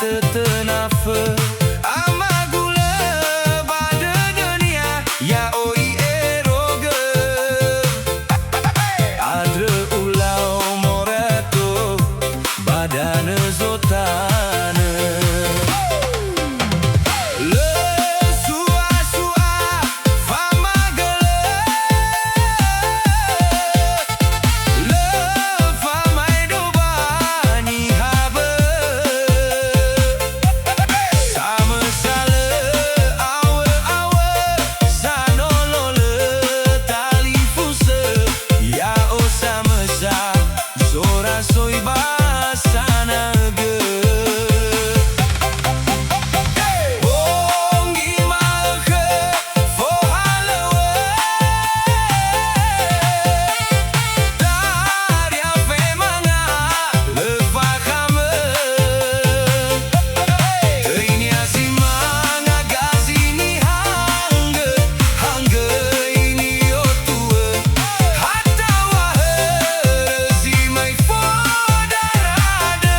tetenafă amagula pada dunia ya oi eroga adre ulau morato badana zotana le sua sua famagala le famai do bani habe sama sala awe awe sanolo le tali fusa ya o sama sa zora soi basana ge bongi malke fo halawa daria femanga le fakame ini asimanga gasini hanga hanga ini otua hatta wahara si mai fodarada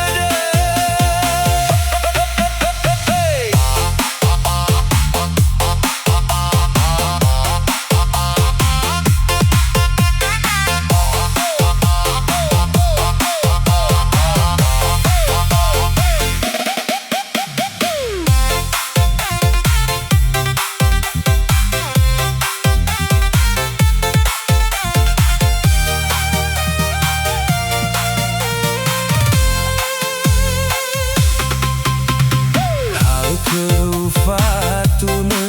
Fatuna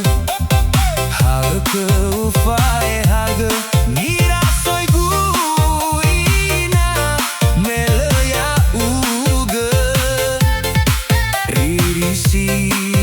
harke ufae haga nira soi guina melaya uga Riri Sino